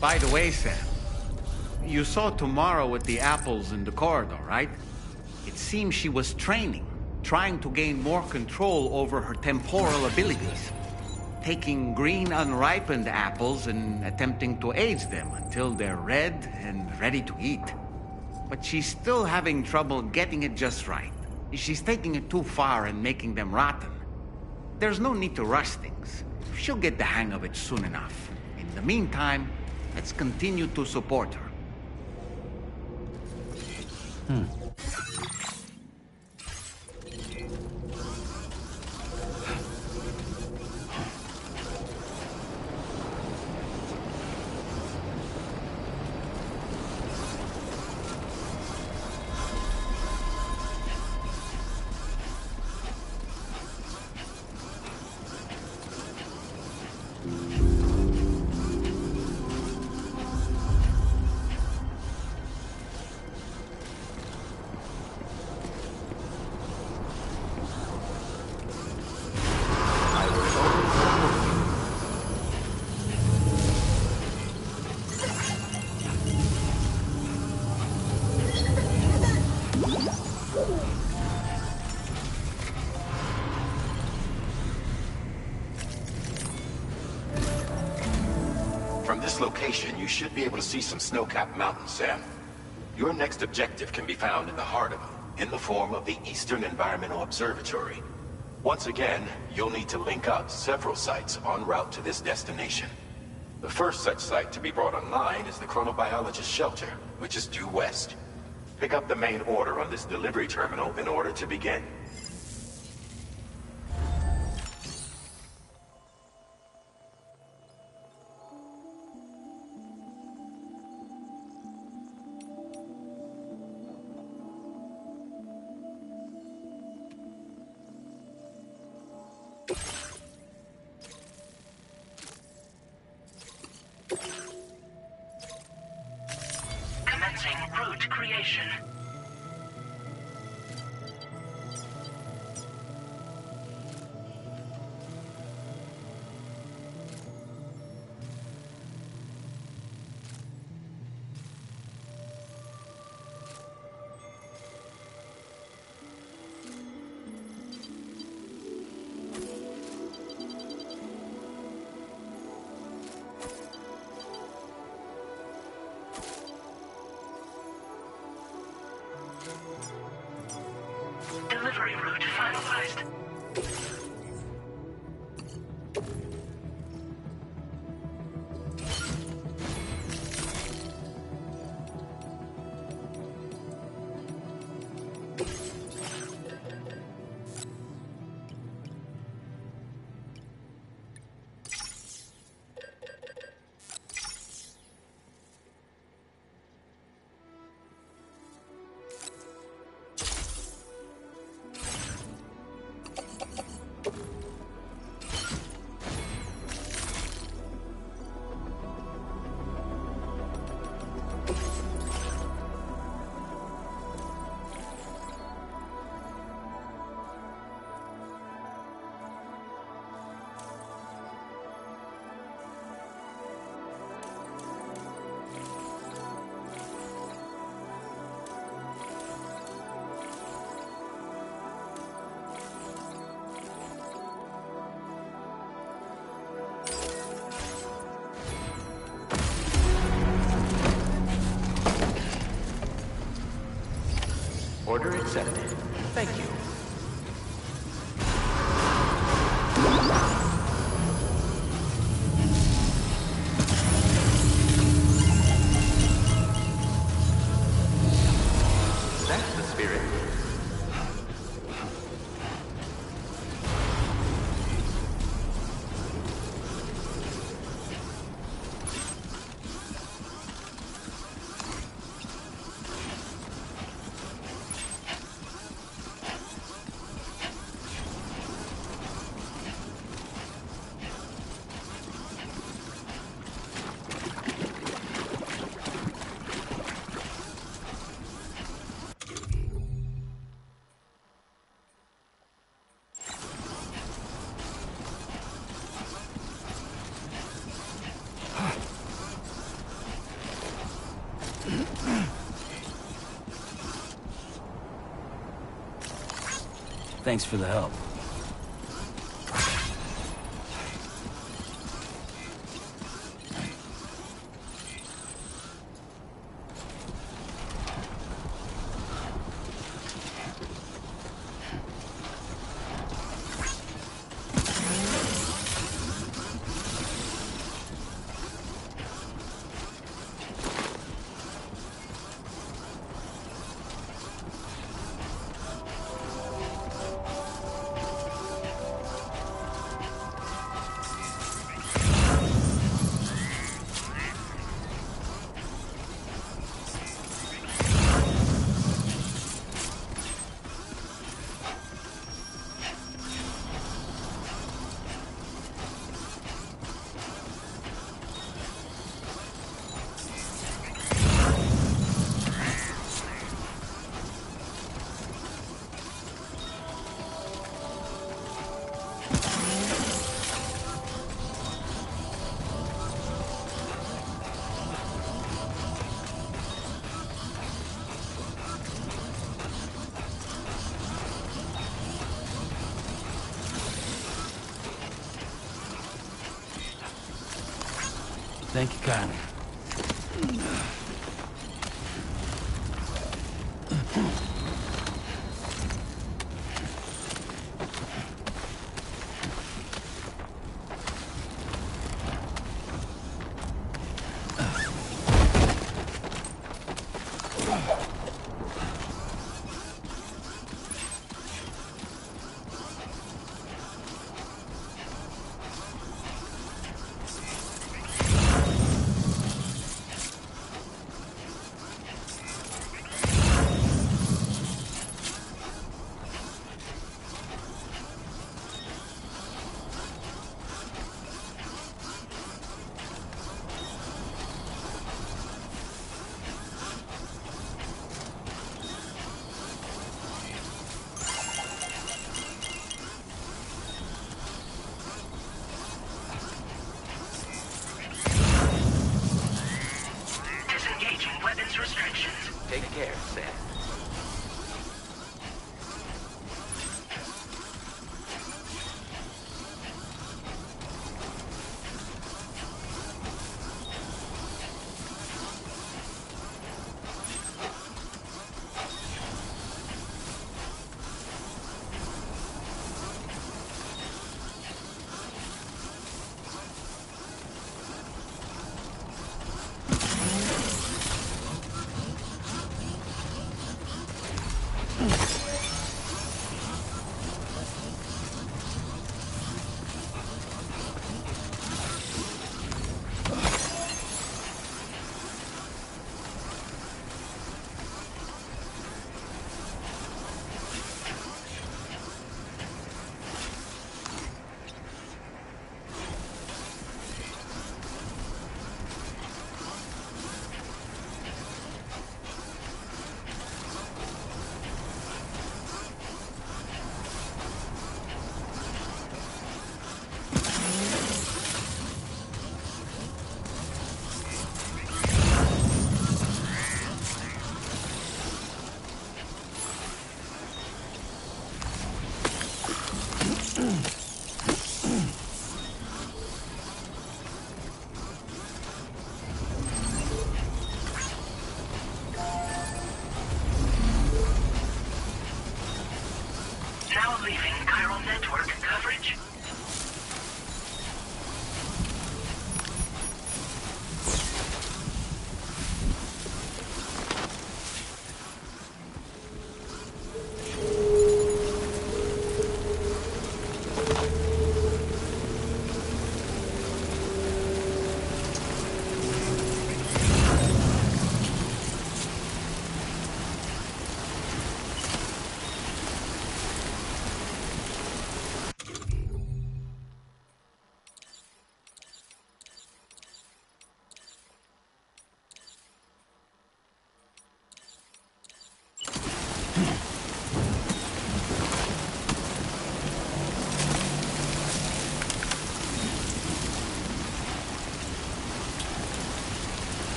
By the way, Sam, you saw Tamara with the apples in the corridor, right? It seems she was training, trying to gain more control over her temporal abilities. Taking green unripened apples and attempting to age them until they're red and ready to eat. But she's still having trouble getting it just right. She's taking it too far and making them rotten. There's no need to rush things. She'll get the hang of it soon enough. In the meantime, let's continue to support her. From this location, you should be able to see some snow-capped mountains, Sam. Your next objective can be found in the heart of them, in the form of the Eastern Environmental Observatory. Once again, you'll need to link up several sites en route to this destination. The first such site to be brought online is the Chronobiologist Shelter, which is due west. Pick up the main order on this delivery terminal in order to begin. Commencing route creation. Delivery route finalized. Order accepted. Thank you. That's the spirit. Thanks for the help. Thank you kindly. Disengaging weapons restrictions. Take care, Sam.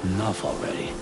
Enough already.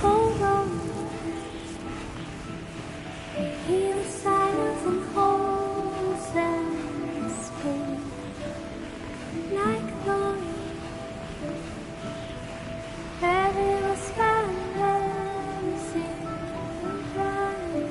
Hold on. Hear the silence and holes and space like noise. Heavy whisper and everything right.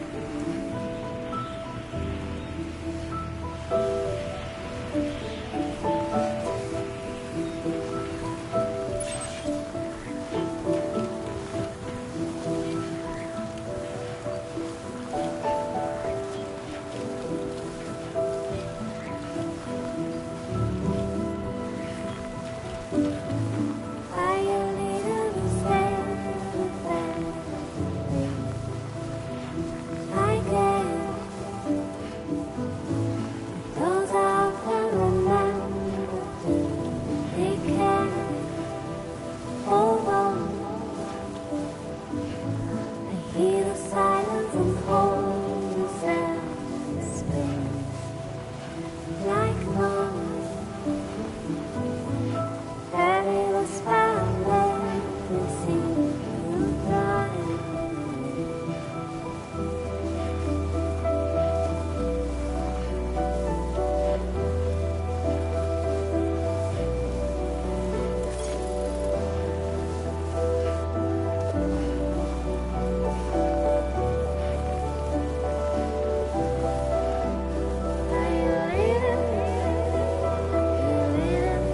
Are you leading me there? I guess those out there remember they can hold on. I hear the silence and holes and space like noise. Heavy whisper and everything right. Are you leading me? You leading me there?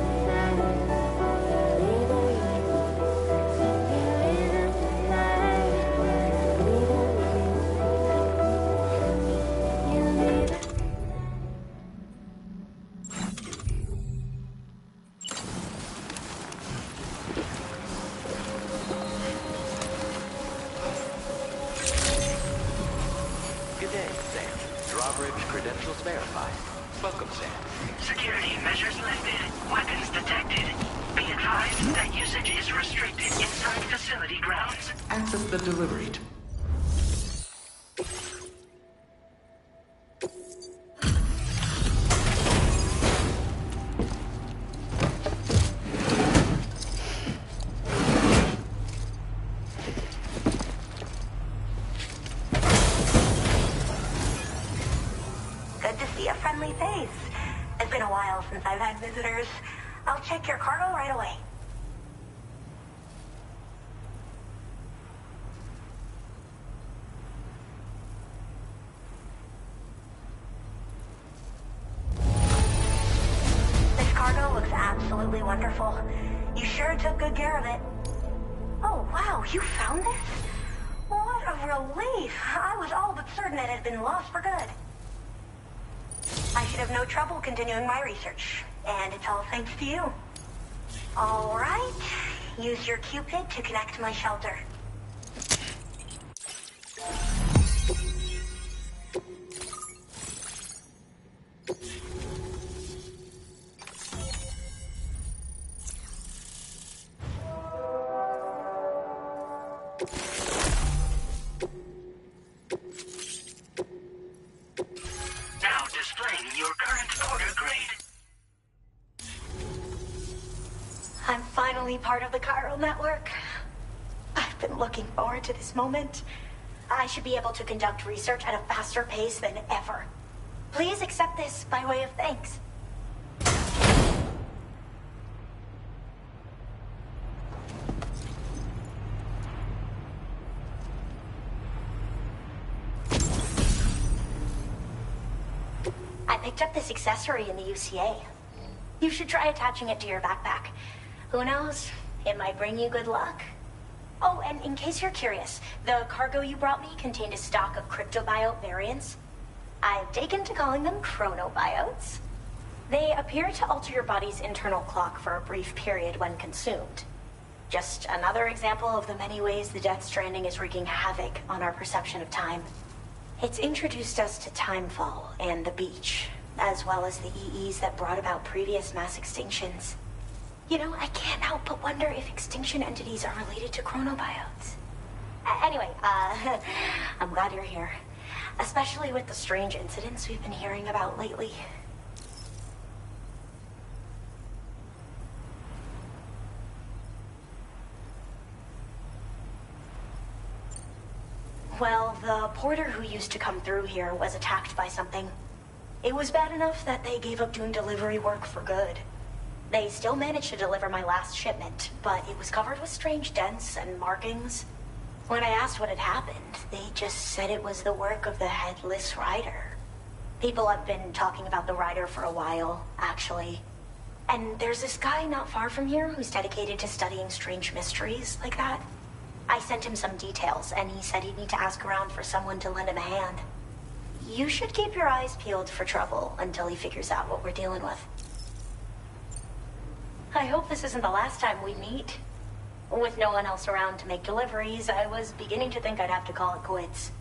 Leading me. You leading me there? Leading me. You leading me. Good day, Sam. Drawbridge credentials verified. Welcome, Sam. Security measures lifted. Weapons detected. Be advised that usage is restricted inside facility grounds. Access the delivery. Good to see a friendly face. It's been a while since I've had visitors. I'll check your cargo right away. This cargo looks absolutely wonderful. You sure took good care of it. Oh, wow, you found this? What a relief. I was all but certain it had been lost for good. I should have no trouble continuing my research, and it's all thanks to you. All right, use your Cupid to connect to my shelter. Now displaying your current order grade. I'm finally part of the chiral network. I've been looking forward to this moment. I should be able to conduct research at a faster pace than ever. Please accept this by way of thanks. I picked up this accessory in the UCA. You should try attaching it to your backpack. Who knows? It might bring you good luck. Oh, and in case you're curious, the cargo you brought me contained a stock of cryptobiote variants. I've taken to calling them chronobiotes. They appear to alter your body's internal clock for a brief period when consumed. Just another example of the many ways the Death Stranding is wreaking havoc on our perception of time. It's introduced us to Timefall and the beach, as well as the EEs that brought about previous mass extinctions. You know, I can't help but wonder if extinction entities are related to chronobiotes. Anyway, I'm glad you're here. Especially with the strange incidents we've been hearing about lately. Well, the porter who used to come through here was attacked by something. It was bad enough that they gave up doing delivery work for good. They still managed to deliver my last shipment, but it was covered with strange dents and markings. When I asked what had happened, they just said it was the work of the Headless Rider. People have been talking about the Rider for a while, actually. And there's this guy not far from here who's dedicated to studying strange mysteries like that. I sent him some details, and he said he'd need to ask around for someone to lend him a hand. You should keep your eyes peeled for trouble until he figures out what we're dealing with. I hope this isn't the last time we meet. With no one else around to make deliveries, I was beginning to think I'd have to call it quits.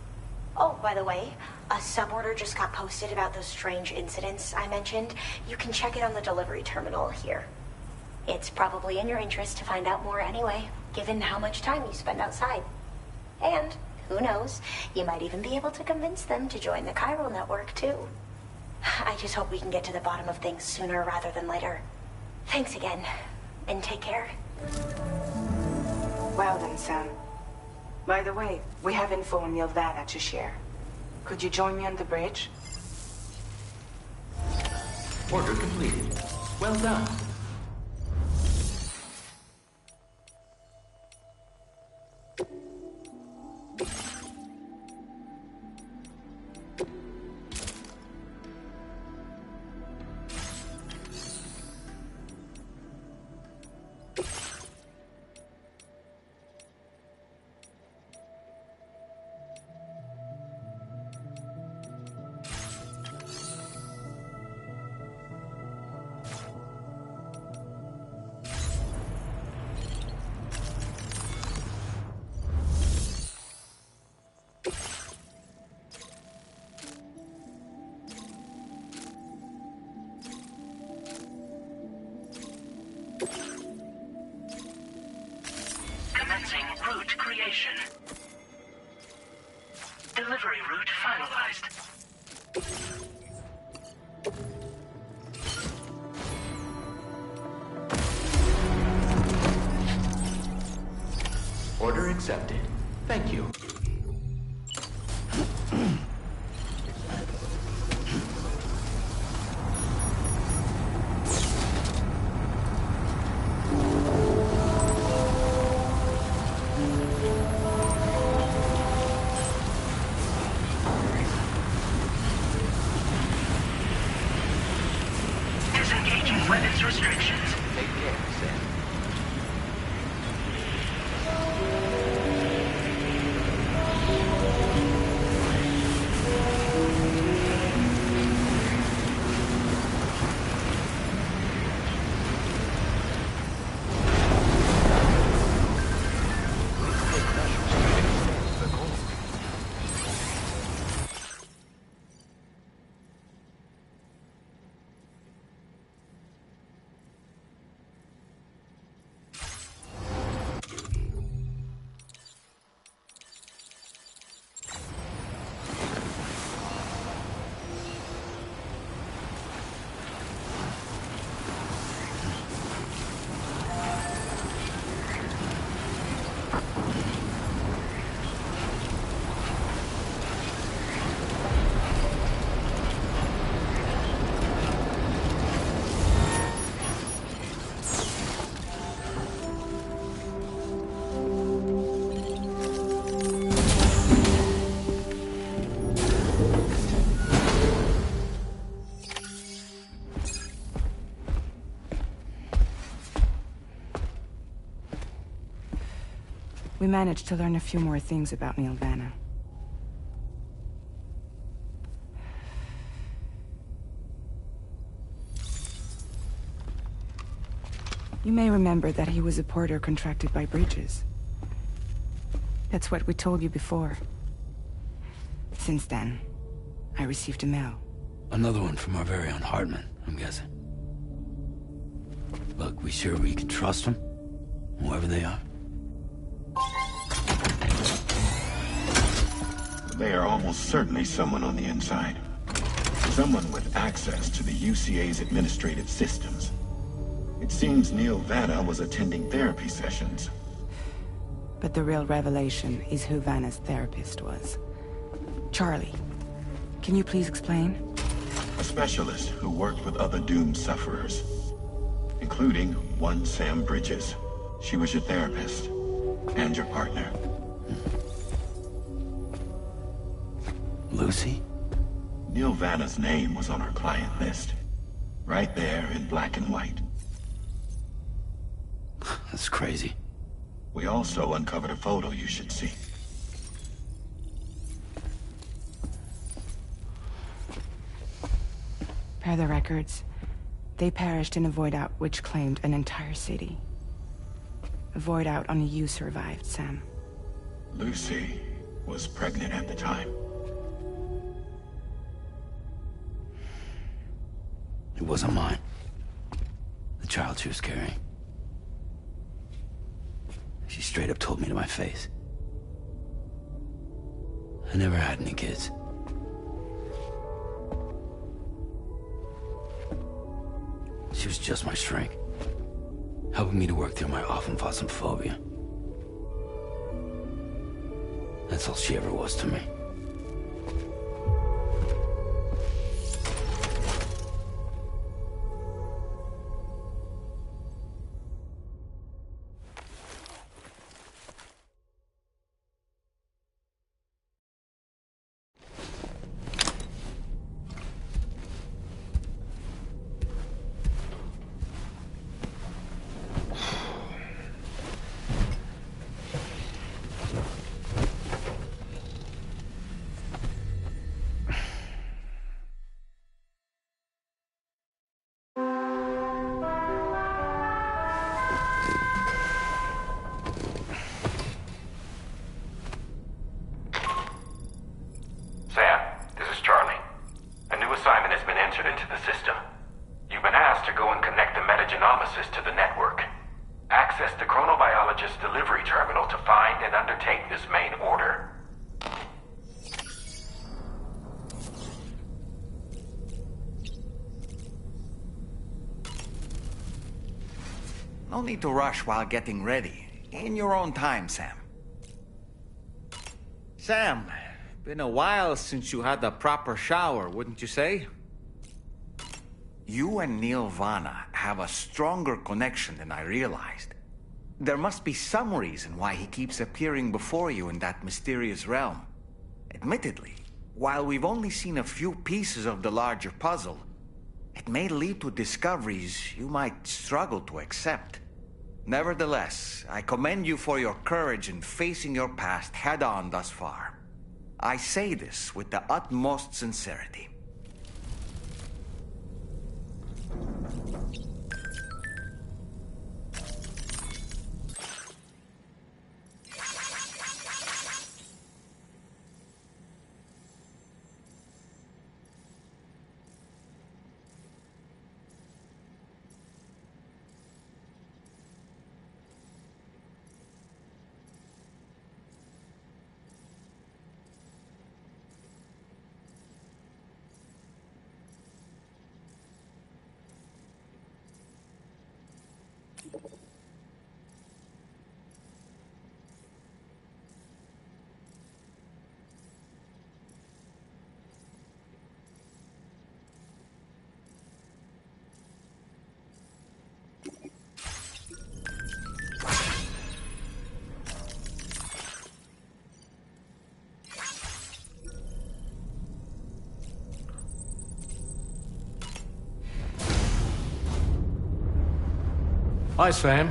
Oh, by the way, a suborder just got posted about those strange incidents I mentioned. You can check it on the delivery terminal here. It's probably in your interest to find out more anyway, given how much time you spend outside. And, who knows, you might even be able to convince them to join the chiral network, too. I just hope we can get to the bottom of things sooner rather than later. Thanks again, and take care. Well then, Sam. By the way, we have info on Nilvana to share. Could you join me on the bridge? Order completed. Well done. Commencing route creation. Delivery route finalized. Order accepted. Thank you. Disengaging weapons restrictions. Take care, Sam. We managed to learn a few more things about Nilvana. You may remember that he was a porter contracted by Bridges. That's what we told you before. Since then, I received a mail. Another one from our very own Hartman, I'm guessing. Look, we sure we can trust them? Whoever they are? They are almost certainly someone on the inside. Someone with access to the UCA's administrative systems. It seems Nilvana was attending therapy sessions. But the real revelation is who Vanna's therapist was. Charlie, can you please explain? A specialist who worked with other doomed sufferers, including one Sam Bridges. She was your therapist and your partner. Lucy? Neil Vanna's name was on our client list. Right there in black and white. That's crazy. We also uncovered a photo you should see. Per the records, they perished in a void out which claimed an entire city. A void out only you survived, Sam. Lucy was pregnant at the time. It wasn't mine. The child she was carrying. She straight up told me to my face. I never had any kids. She was just my shrink, helping me to work through my often phobia. That's all she ever was to me. Sam, this is Charlie. A new assignment has been entered into the system. You've been asked to go and connect the metagenomicist to the network. Access the chronobiologist's delivery terminal to find and undertake this main order. No need to rush while getting ready. In your own time, Sam. Sam, been a while since you had a proper shower, wouldn't you say? You and Neil Vanna have a stronger connection than I realized. There must be some reason why he keeps appearing before you in that mysterious realm. Admittedly, while we've only seen a few pieces of the larger puzzle, it may lead to discoveries you might struggle to accept. Nevertheless, I commend you for your courage in facing your past head-on thus far. I say this with the utmost sincerity. Hi, Sam.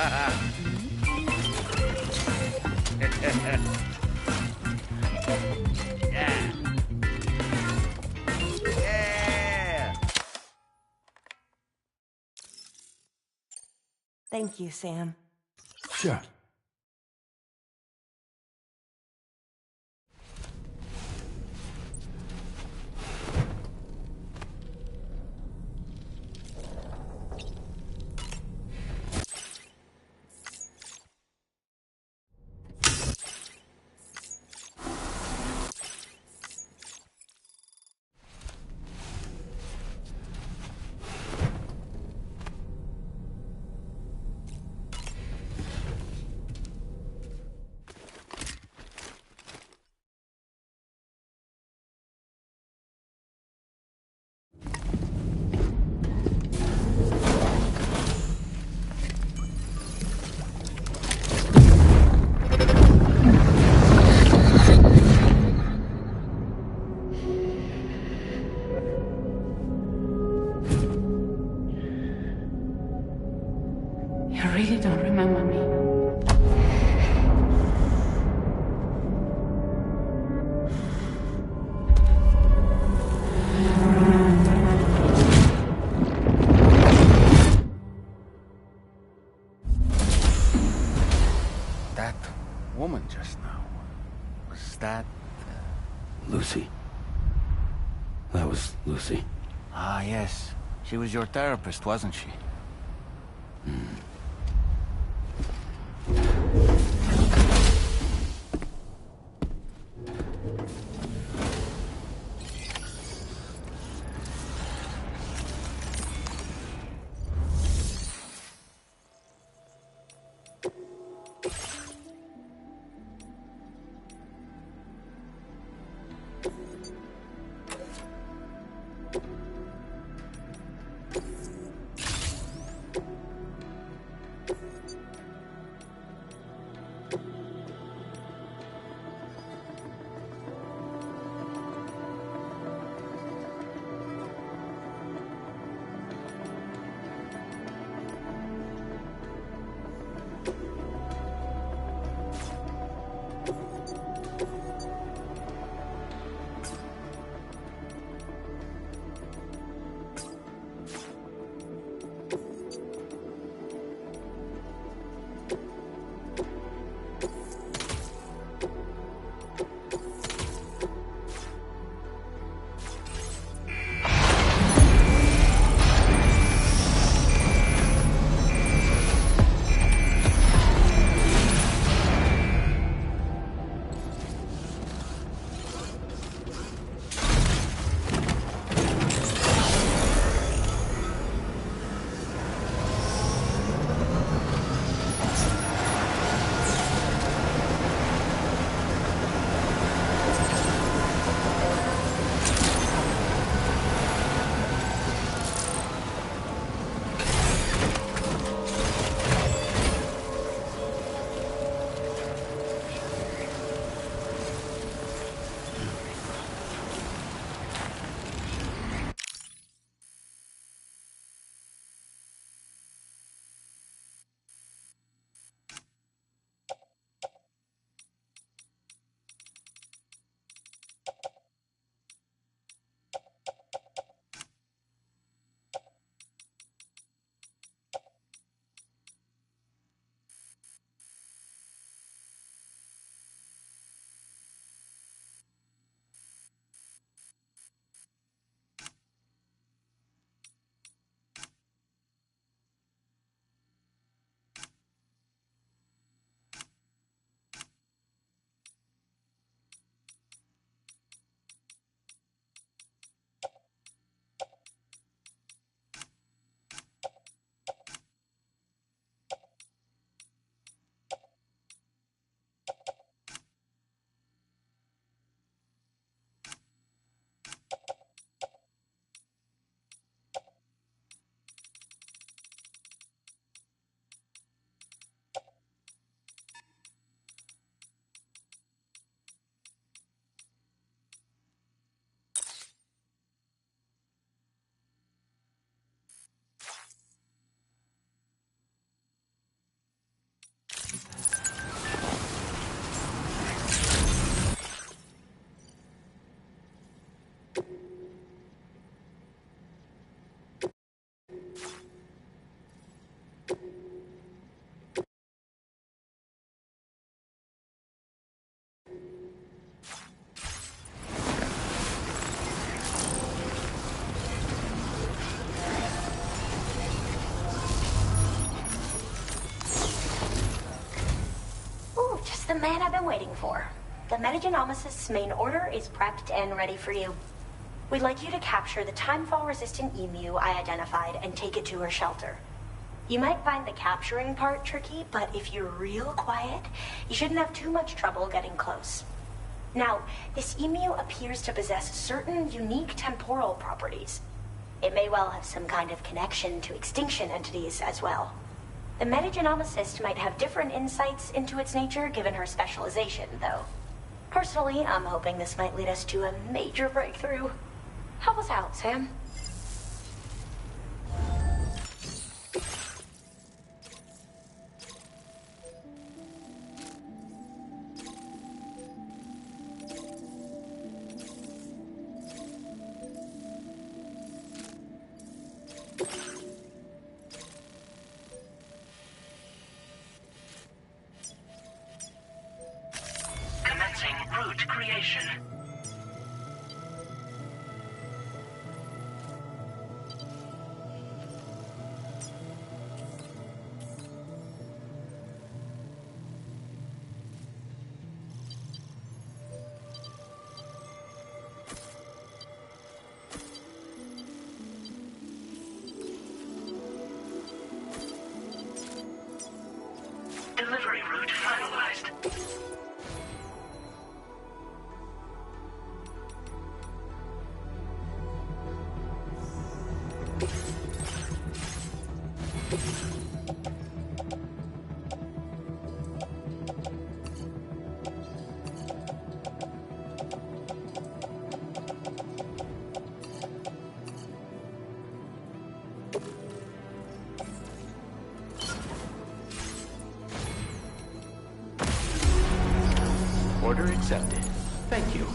Yeah. Yeah. Thank you, Sam. Sure. You really don't remember me. That woman just now, was that... Lucy. That was Lucy. Ah, yes. She was your therapist, wasn't she? Ooh, just the man I've been waiting for. The Metagenomicist's main order is prepped and ready for you. We'd like you to capture the timefall-resistant emu I identified and take it to her shelter. You might find the capturing part tricky, but if you're real quiet, you shouldn't have too much trouble getting close. Now, this emu appears to possess certain unique temporal properties. It may well have some kind of connection to extinction entities as well. The Metagenomicist might have different insights into its nature given her specialization, though. Personally, I'm hoping this might lead us to a major breakthrough. Help us out, Sam. Commencing route creation. Delivery route finalized. Order accepted. Thank you.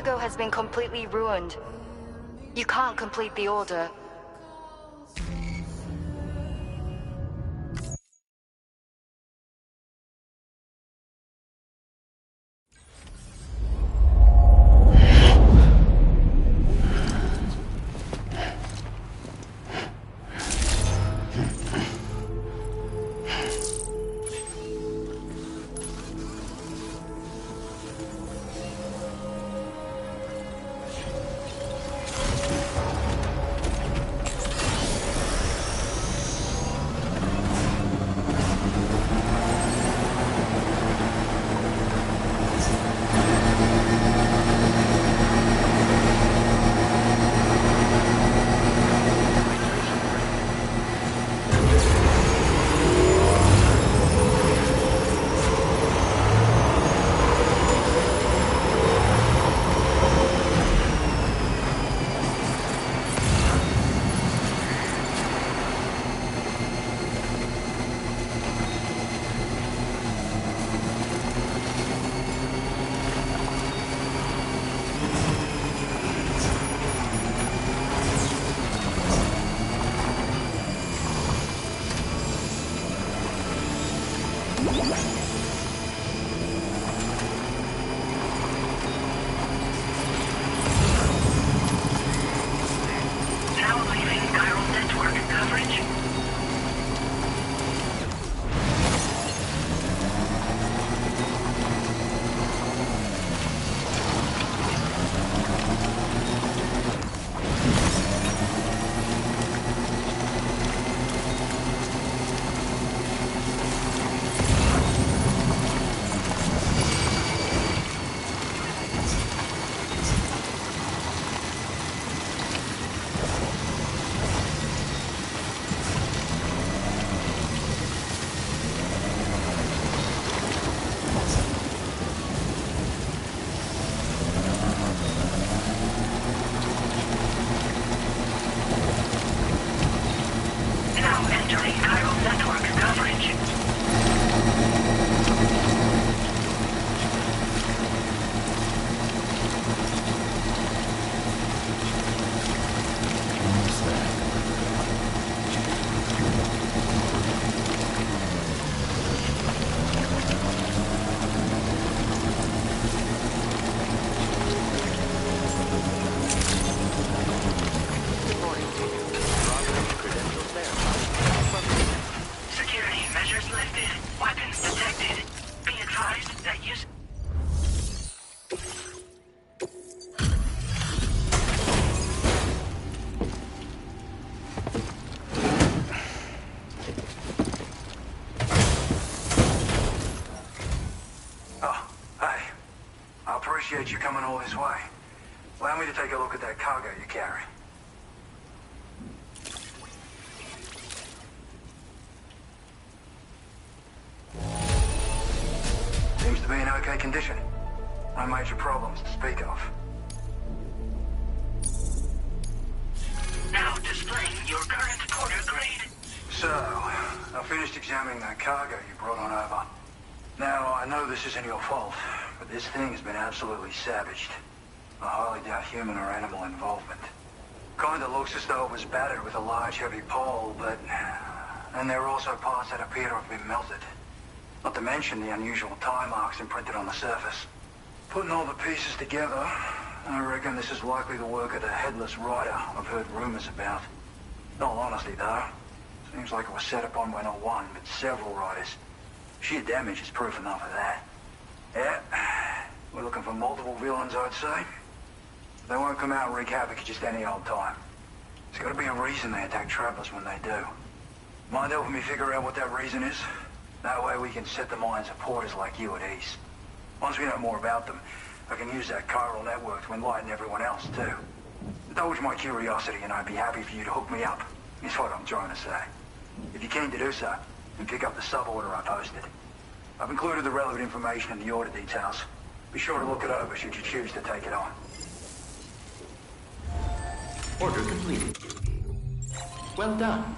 cargo has been completely ruined. You can't complete the order. Appreciate you coming all this way. Allow me to take a look at that cargo you carry. Seems to be in okay condition. No major problems to speak of. Now displaying your current porter grade. So, I finished examining that cargo you brought on over. Now, I know this isn't your fault, but this thing has been absolutely savaged. I highly doubt human or animal involvement. Kinda looks as though it was battered with a large heavy pole, but... And there are also parts that appear to have been melted. Not to mention the unusual tie marks imprinted on the surface. Putting all the pieces together, I reckon this is likely the work of the Headless Rider I've heard rumors about. In all honesty, though, seems like it was set upon by not one, but several riders. Sheer damage is proof enough of that. Yeah, we're looking for multiple villains, I'd say. They won't come out and wreak havoc at just any old time. There's gotta be a reason they attack travelers when they do. Mind helping me figure out what that reason is? That way we can set the minds of porters like you at ease. Once we know more about them, I can use that chiral network to enlighten everyone else, too. Indulge my curiosity and I'd be happy for you to hook me up, is what I'm trying to say. If you're keen to do so, then pick up the sub-order I posted. I've included the relevant information in the order details. Be sure to look it over should you choose to take it on. Order completed. Well done.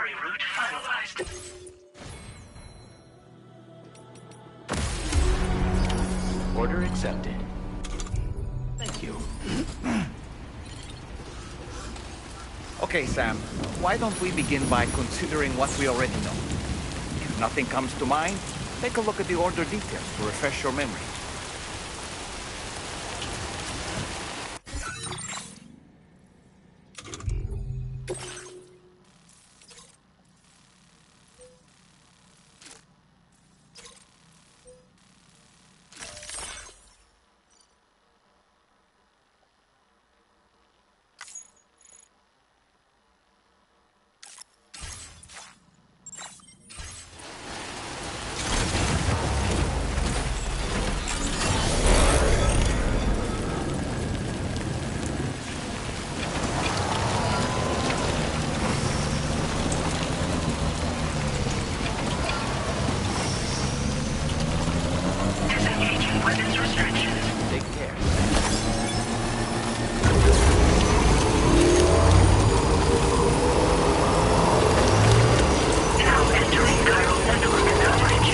delivery route finalized. Order accepted. Thank you. Okay, Sam. Why don't we begin by considering what we already know? If nothing comes to mind, take a look at the order details to refresh your memory. Disengaging weapons restrictions. Take care. Now entering chiral network coverage.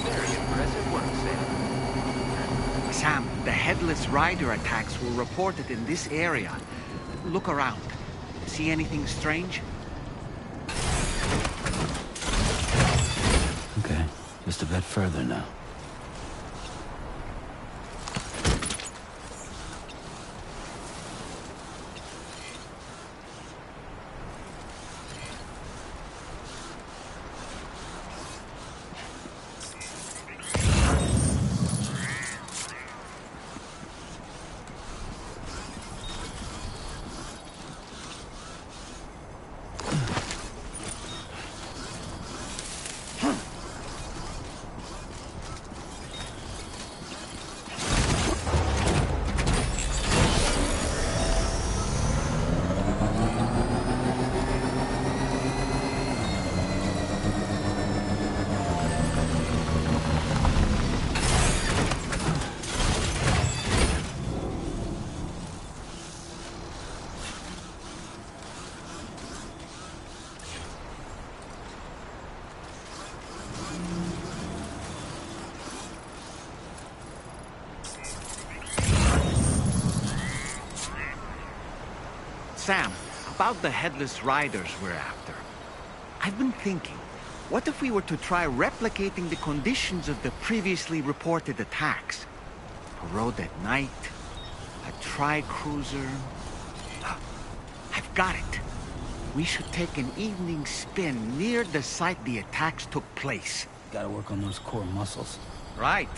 Very impressive work, Sam. Sam, the headless rider attacks were reported in this area. Look around. See anything strange? Okay, just a bit further now. Sam, about the headless riders we're after. I've been thinking, what if we were to try replicating the conditions of the previously reported attacks? A road at night, a tri-cruiser. I've got it. We should take an evening spin near the site the attacks took place. Gotta work on those core muscles. Right.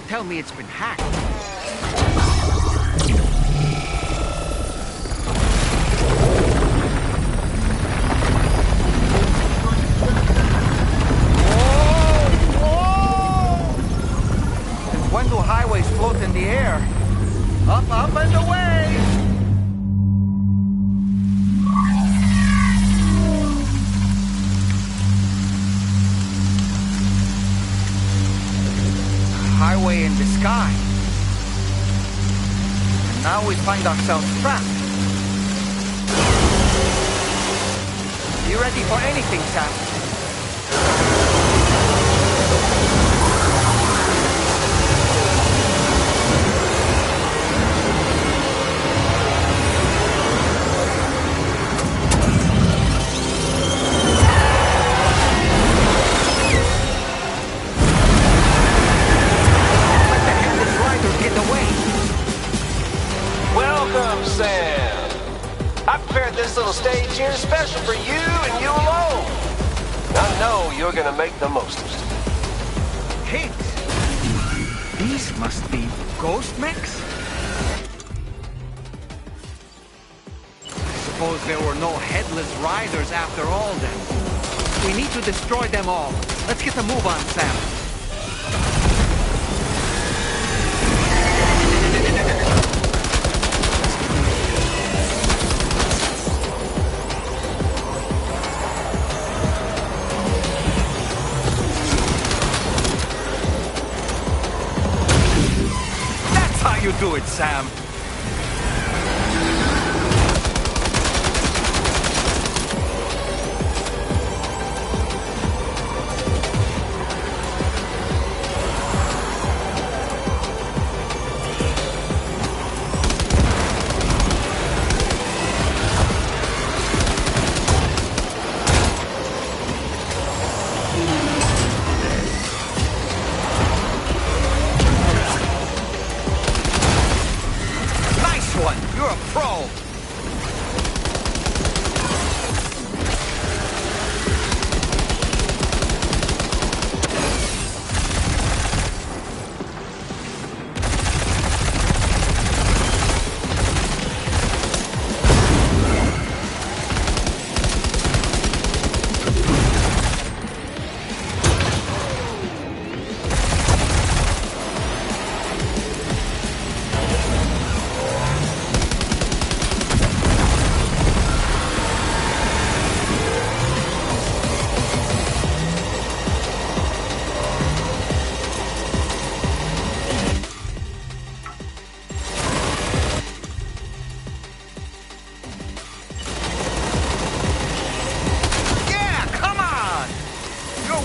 tell me it's been hacked. Since when do highways float in the air? Up, up, and away! Highway in the sky. And now we find ourselves trapped. You ready for anything, Sam? Welcome, Sam. I prepared this little stage here special for you and you alone. I know you're gonna make the most of it. Pigs? These must be ghost mechs? I suppose there were no headless riders after all then. We need to destroy them all. Let's get a move on, Sam. You do it, Sam. You're a pro!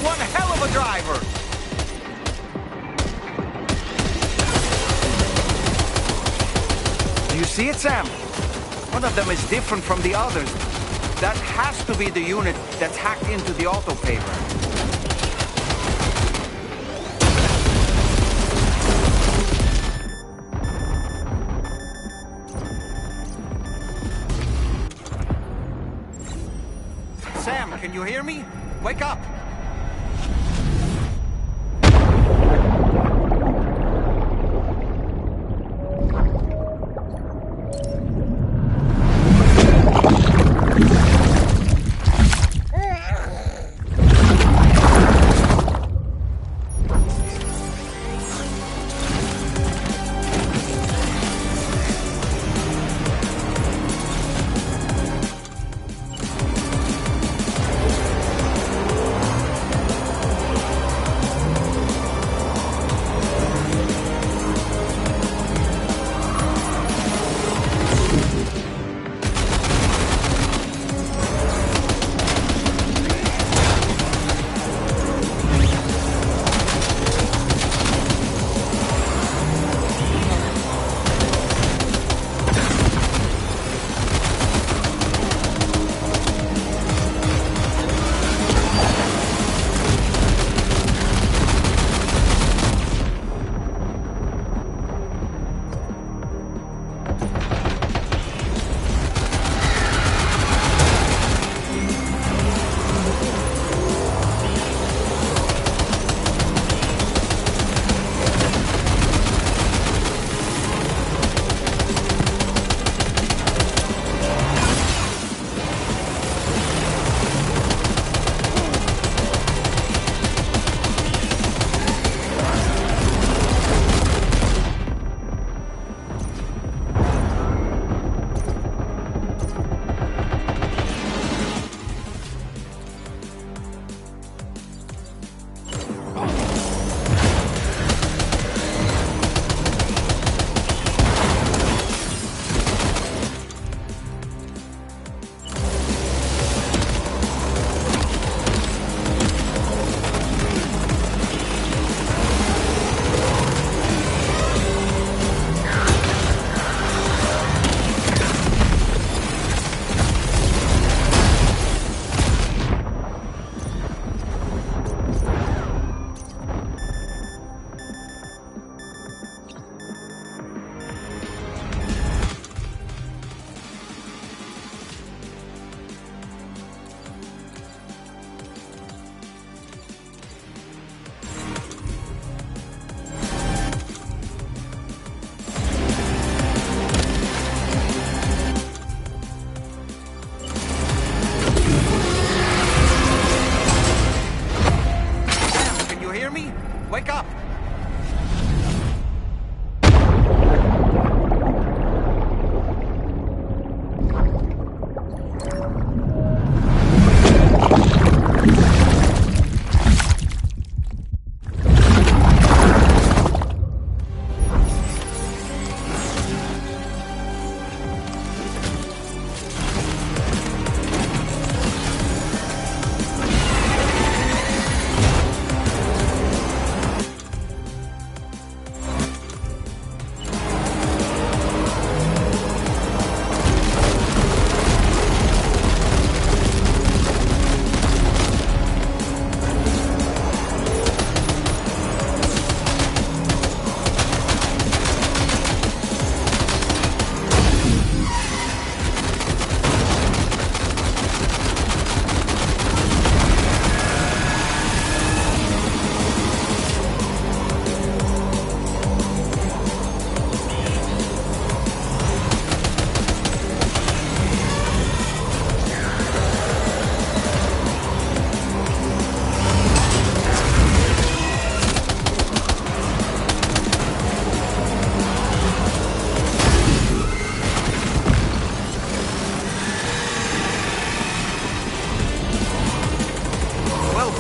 One hell of a driver! Do you see it, Sam? One of them is different from the others. That has to be the unit that's hacked into the autopaver. Sam, can you hear me? Wake up!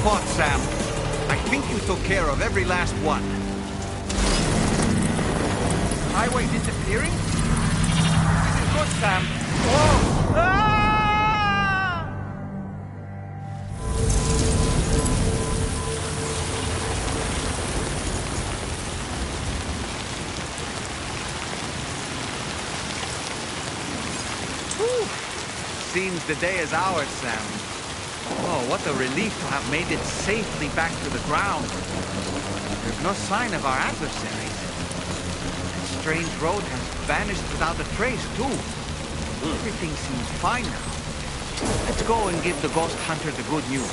spot, Sam. I think you took care of every last one. Highway disappearing? This is good, Sam. Whoa! Ah! Whew. Seems the day is ours, Sam. Oh, what a relief to have made it safely back to the ground. There's no sign of our adversaries. That strange road has vanished without a trace, too. Everything seems fine now. Let's go and give the ghost hunter the good news.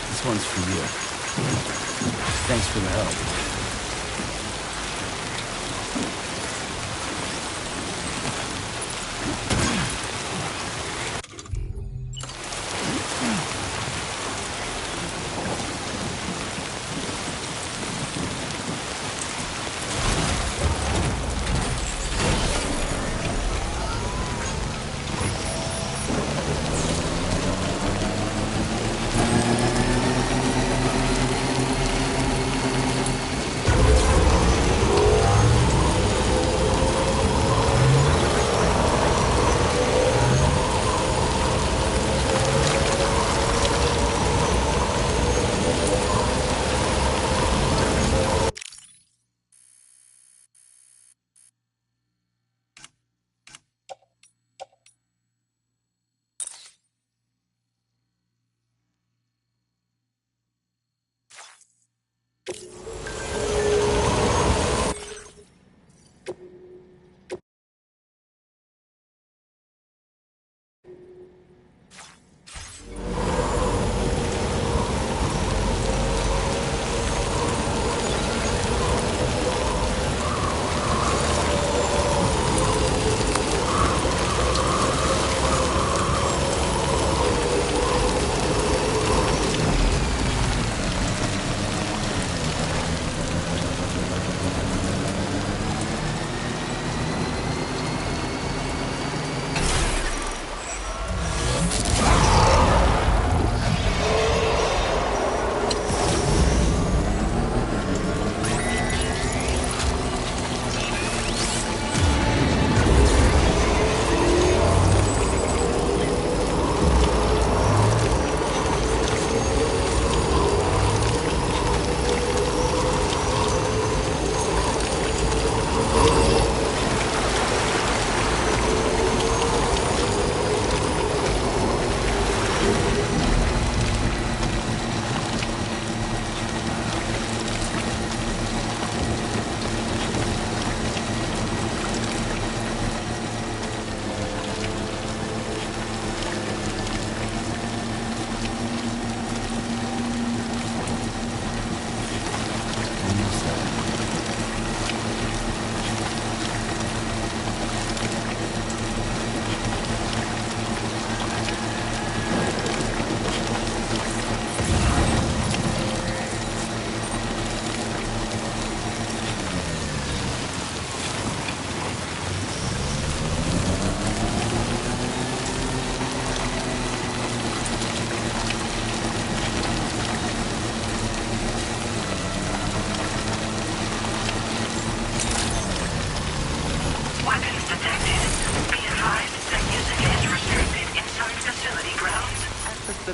This one's for you. Thanks for the help.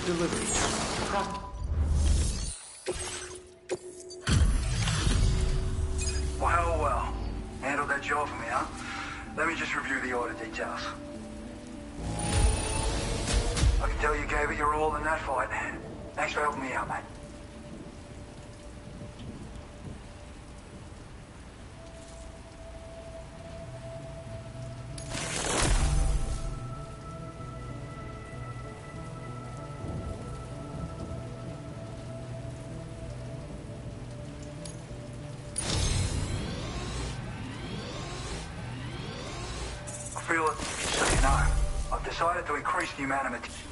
delivery. Well, well. Handled that job for me, huh? Let me just review the order details. I can tell you gave it your all in that fight. Thanks for helping me out, mate. I feel it, so you know. I've decided to increase the amount of material.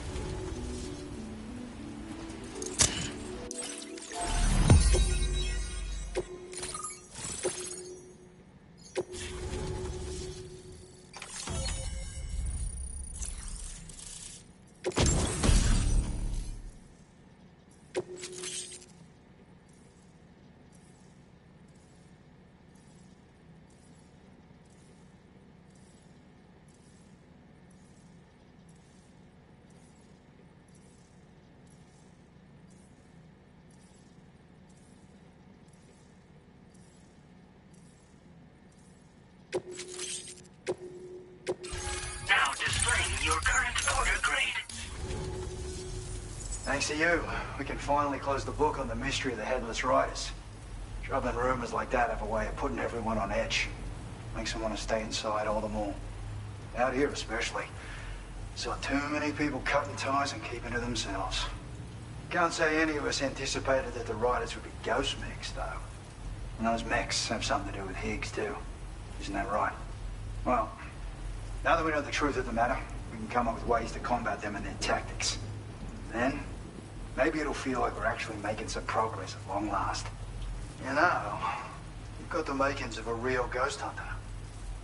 Now displaying your current order grade. Thanks to you, we can finally close the book on the mystery of the Headless Riders. Troubling rumors like that have a way of putting everyone on edge. Makes them want to stay inside all the more. Out here especially. Saw too many people cutting ties and keeping to themselves. Can't say any of us anticipated that the Riders would be ghost mechs, though. And those mechs have something to do with Higgs, too. Isn't that right? Well, now that we know the truth of the matter, we can come up with ways to combat them and their tactics. Then, maybe it'll feel like we're actually making some progress at long last. You know, you've got the makings of a real ghost hunter.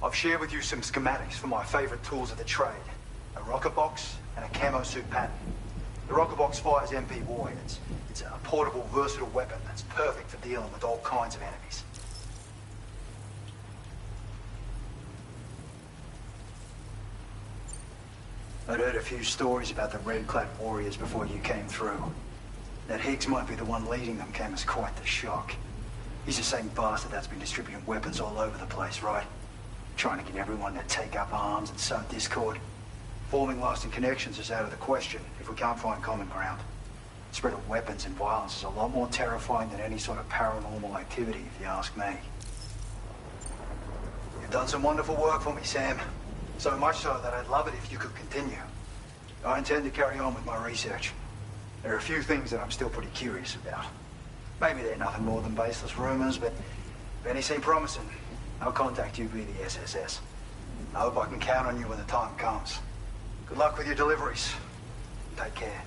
I've shared with you some schematics for my favorite tools of the trade. A rocket box and a camo suit pattern. The rocket box fires MP warheads. It's a portable, versatile weapon that's perfect for dealing with all kinds of enemies. I'd heard a few stories about the red-clad warriors before you came through. That Higgs might be the one leading them came as quite the shock. He's the same bastard that's been distributing weapons all over the place, right? Trying to get everyone to take up arms and sow discord. Forming lasting connections is out of the question if we can't find common ground. The spread of weapons and violence is a lot more terrifying than any sort of paranormal activity, if you ask me. You've done some wonderful work for me, Sam. So much so that I'd love it if you could continue. I intend to carry on with my research. There are a few things that I'm still pretty curious about. Maybe they're nothing more than baseless rumors, but if any seem promising, I'll contact you via the SSS. I hope I can count on you when the time comes. Good luck with your deliveries. Take care.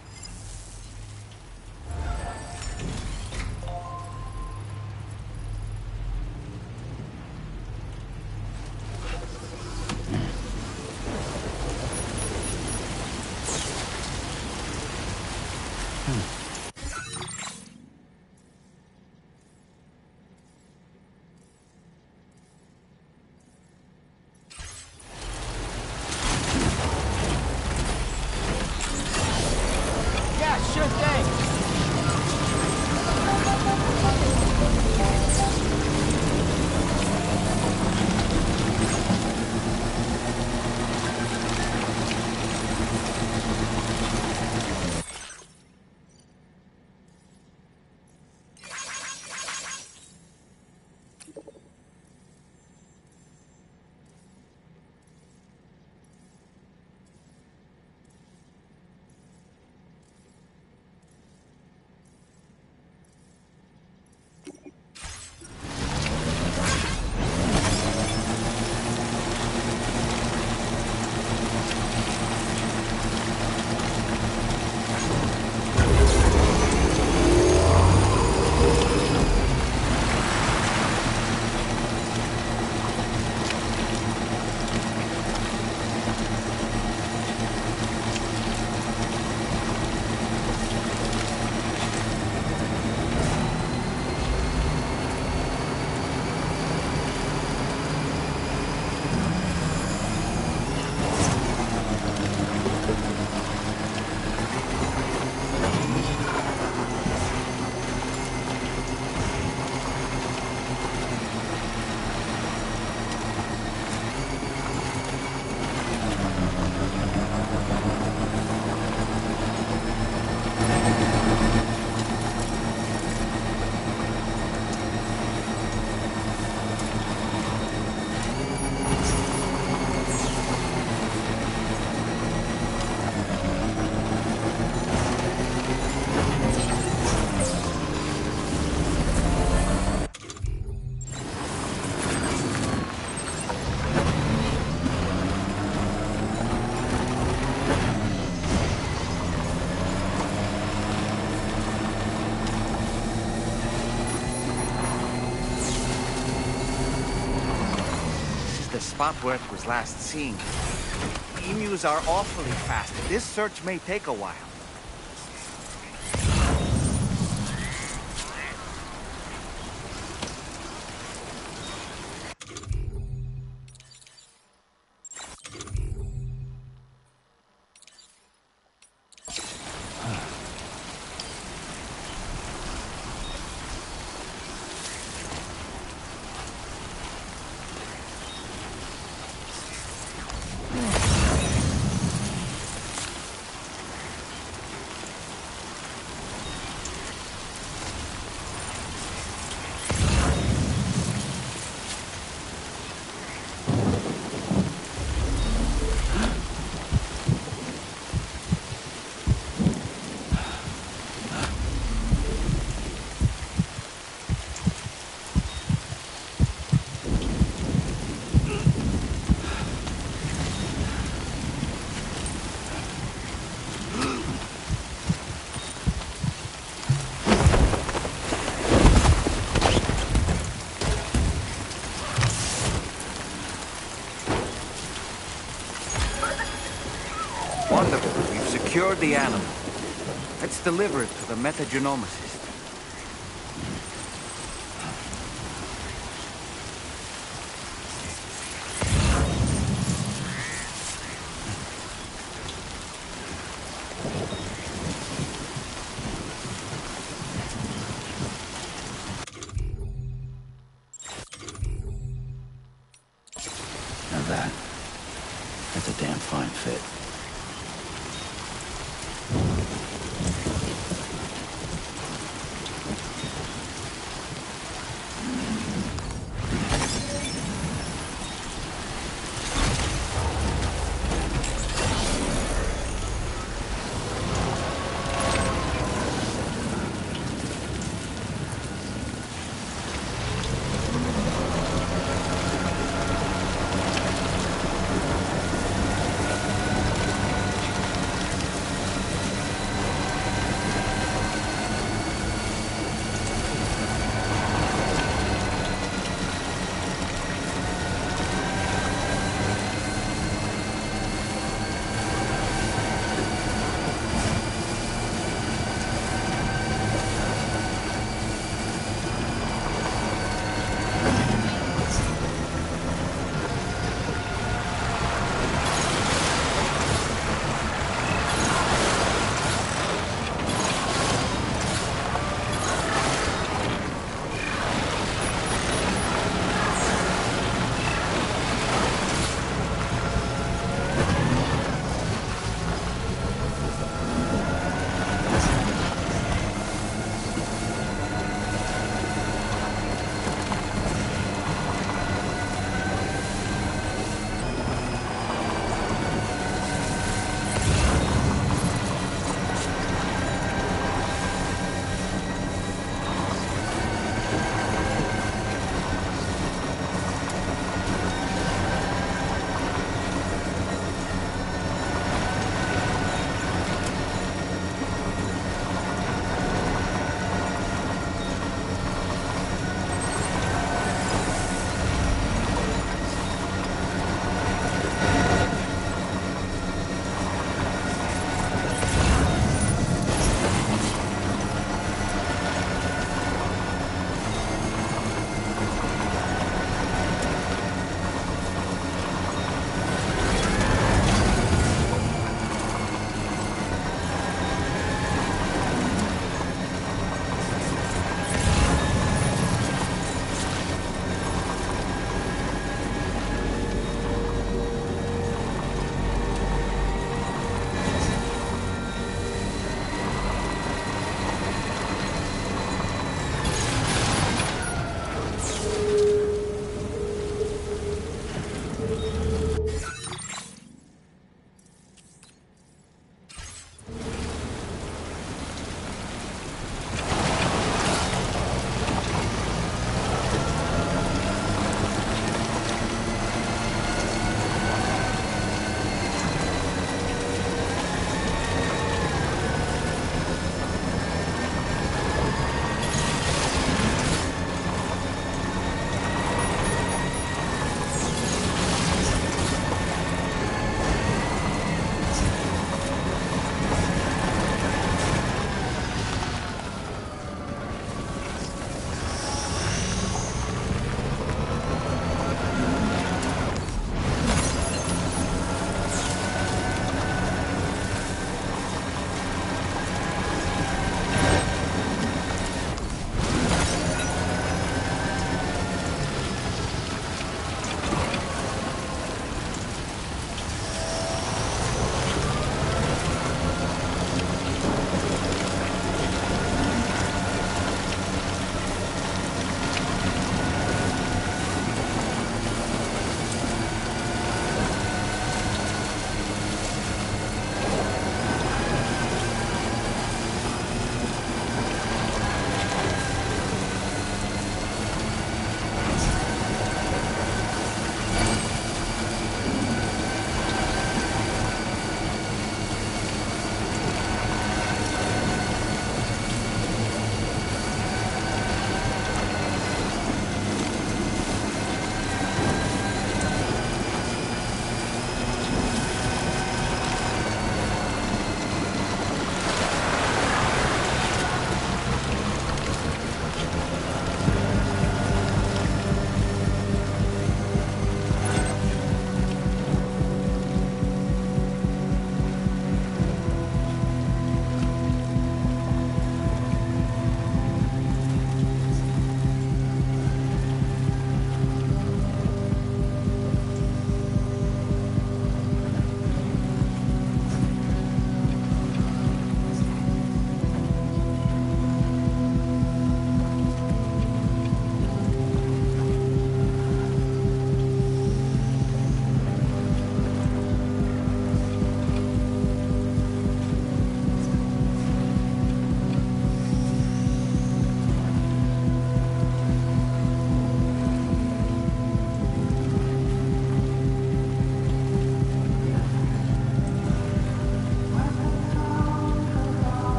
Spot where it was last seen. Emus are awfully fast. This search may take a while. cured the animal. Let's deliver it to the metagenomicist. Now that's a damn fine fit.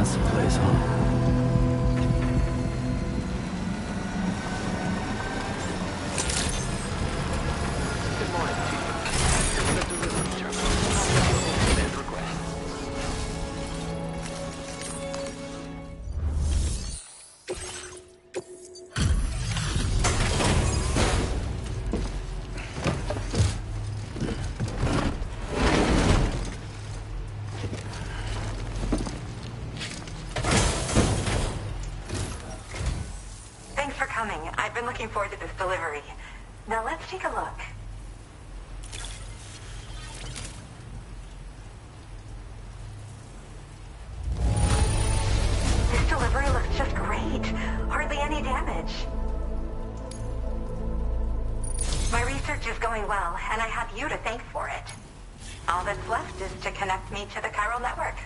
That's the place, huh? Good morning to you. You're in the delivery terminal. Hold and request. Thanks for coming. I've been looking forward to this delivery. Now let's take a look. This delivery looks just great. Hardly any damage. My research is going well, and I have you to thank for it. All that's left is to connect me to the chiral network.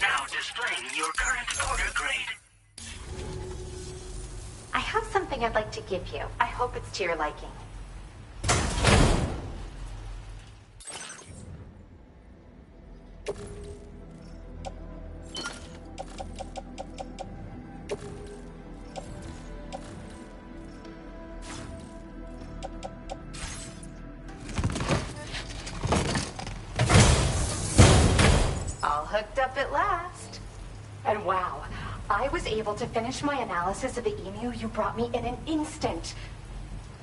Now displaying your current order grade. I have something I'd like to give you. I hope it's to your liking. All hooked up at last. And wow, I was able to finish my analysis of the emu you brought me in an instant.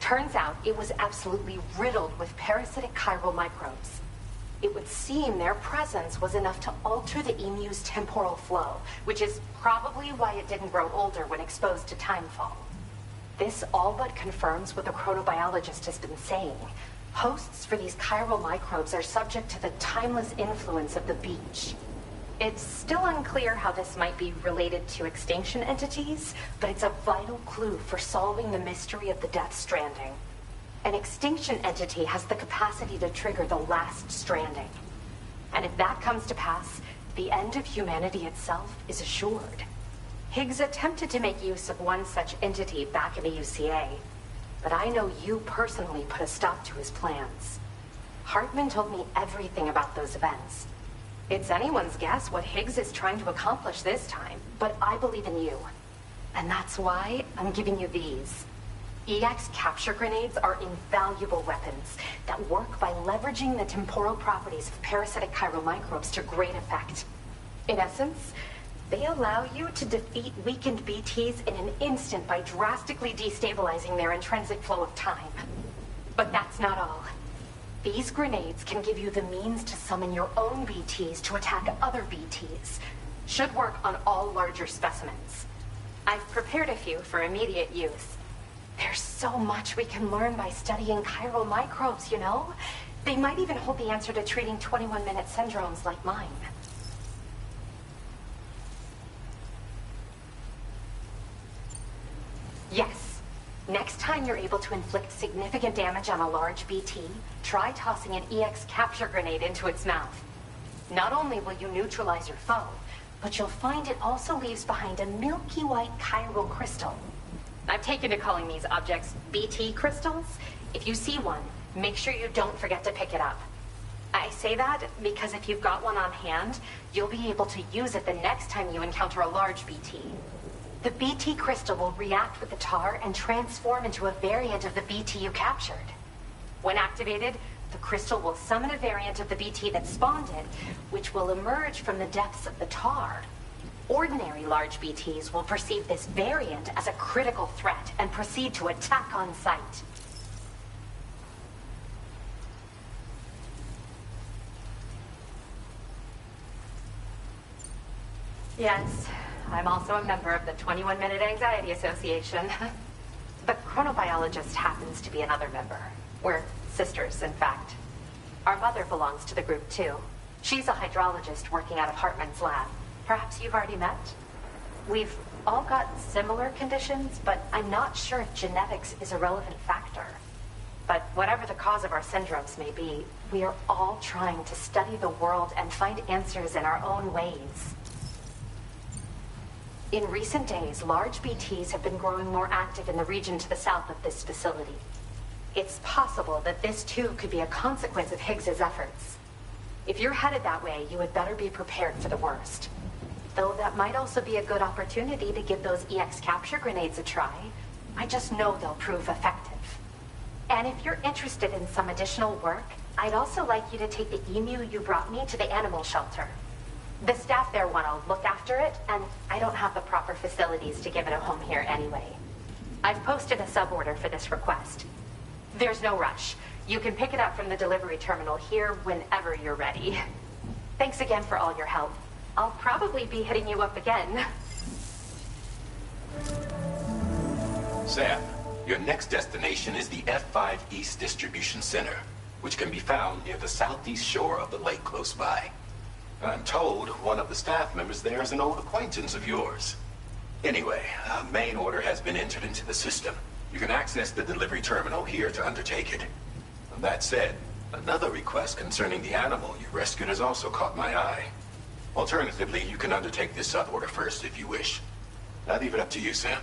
Turns out it was absolutely riddled with parasitic chiral microbes. It would seem their presence was enough to alter the emu's temporal flow, which is probably why it didn't grow older when exposed to timefall. This all but confirms what the chronobiologist has been saying. Hosts for these chiral microbes are subject to the timeless influence of the beach. It's still unclear how this might be related to extinction entities, but it's a vital clue for solving the mystery of the Death Stranding. An extinction entity has the capacity to trigger the last stranding. And if that comes to pass, the end of humanity itself is assured. Higgs attempted to make use of one such entity back in the UCA, but I know you personally put a stop to his plans. Hartman told me everything about those events. It's anyone's guess what Higgs is trying to accomplish this time, but I believe in you. And that's why I'm giving you these. EX capture grenades are invaluable weapons that work by leveraging the temporal properties of parasitic chiral microbes to great effect. In essence, they allow you to defeat weakened BTs in an instant by drastically destabilizing their intrinsic flow of time. But that's not all. These grenades can give you the means to summon your own BTs to attack other BTs. Should work on all larger specimens. I've prepared a few for immediate use. There's so much we can learn by studying chiral microbes, you know? They might even hold the answer to treating 21-minute syndromes like mine. Yes. Next time you're able to inflict significant damage on a large BT, try tossing an EX capture grenade into its mouth. Not only will you neutralize your foe, but you'll find it also leaves behind a milky white chiral crystal. I've taken to calling these objects BT crystals. If you see one, make sure you don't forget to pick it up. I say that because if you've got one on hand, you'll be able to use it the next time you encounter a large BT. The BT crystal will react with the tar and transform into a variant of the BT you captured. When activated, the crystal will summon a variant of the BT that spawned it, which will emerge from the depths of the tar. Ordinary large BTs will perceive this variant as a critical threat and proceed to attack on sight. Yes, I'm also a member of the 21-Minute Anxiety Association. The chronobiologist happens to be another member. We're sisters, in fact. Our mother belongs to the group, too. She's a hydrologist working out of Hartman's lab. Perhaps you've already met? We've all got similar conditions, but I'm not sure if genetics is a relevant factor. But whatever the cause of our syndromes may be, we are all trying to study the world and find answers in our own ways. In recent days, large BTs have been growing more active in the region to the south of this facility. It's possible that this too could be a consequence of Higgs's efforts. If you're headed that way, you had better be prepared for the worst. Though that might also be a good opportunity to give those EX capture grenades a try. I just know they'll prove effective. And if you're interested in some additional work, I'd also like you to take the emu you brought me to the animal shelter. The staff there want to look after it, and I don't have the proper facilities to give it a home here anyway. I've posted a sub-order for this request. There's no rush. You can pick it up from the delivery terminal here whenever you're ready. Thanks again for all your help. I'll probably be hitting you up again. Sam, your next destination is the F5 East Distribution Center, which can be found near the southeast shore of the lake close by. I'm told one of the staff members there is an old acquaintance of yours. Anyway, a main order has been entered into the system. You can access the delivery terminal here to undertake it. That said, another request concerning the animal you rescued has also caught my eye. Alternatively, you can undertake this sub-order first if you wish. I'll leave it up to you, Sam.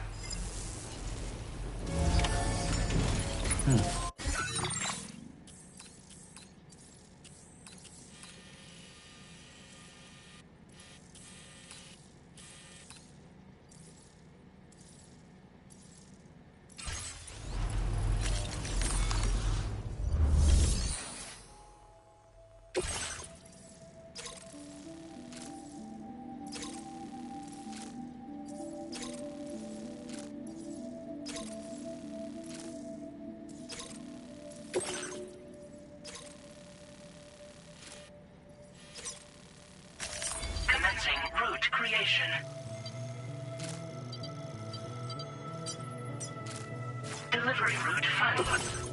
Commencing route creation. Delivery route found.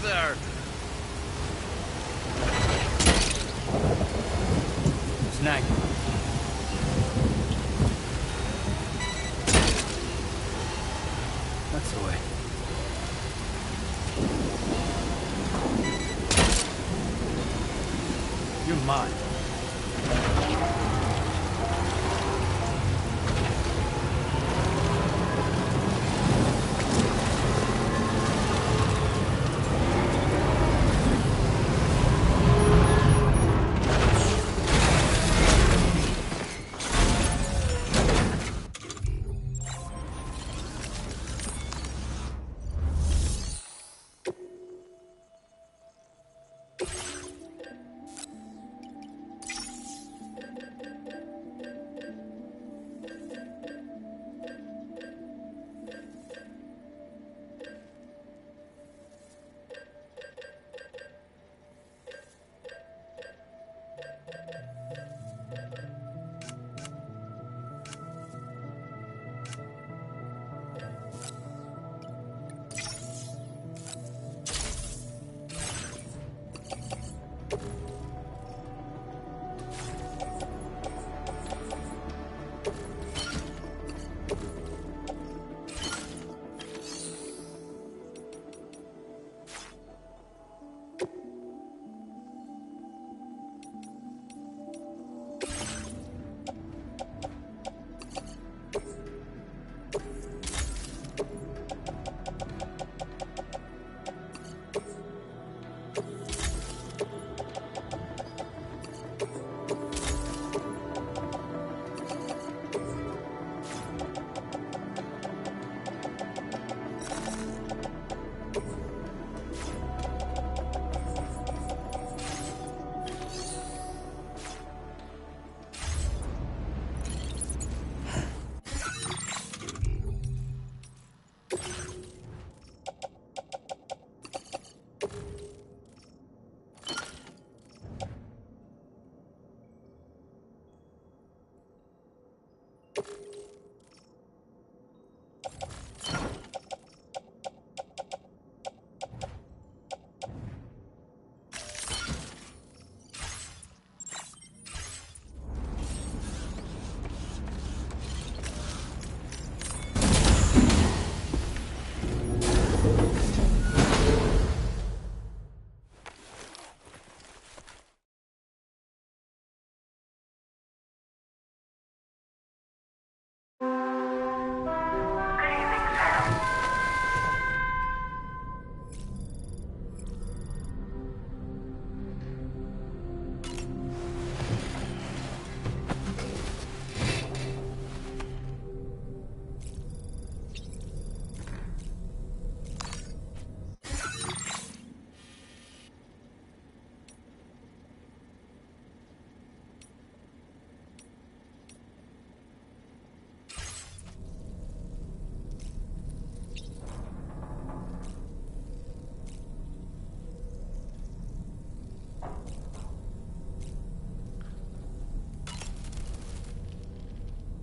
closer! Snag. That's the way. You're mine.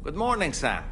Good morning, Sam.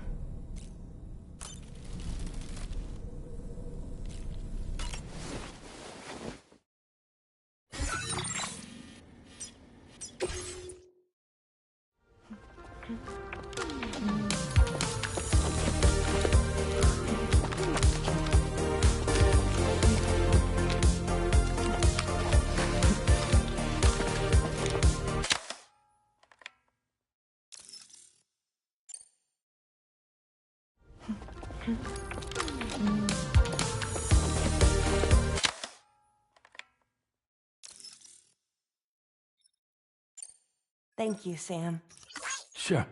Thank you, Sam. Sure.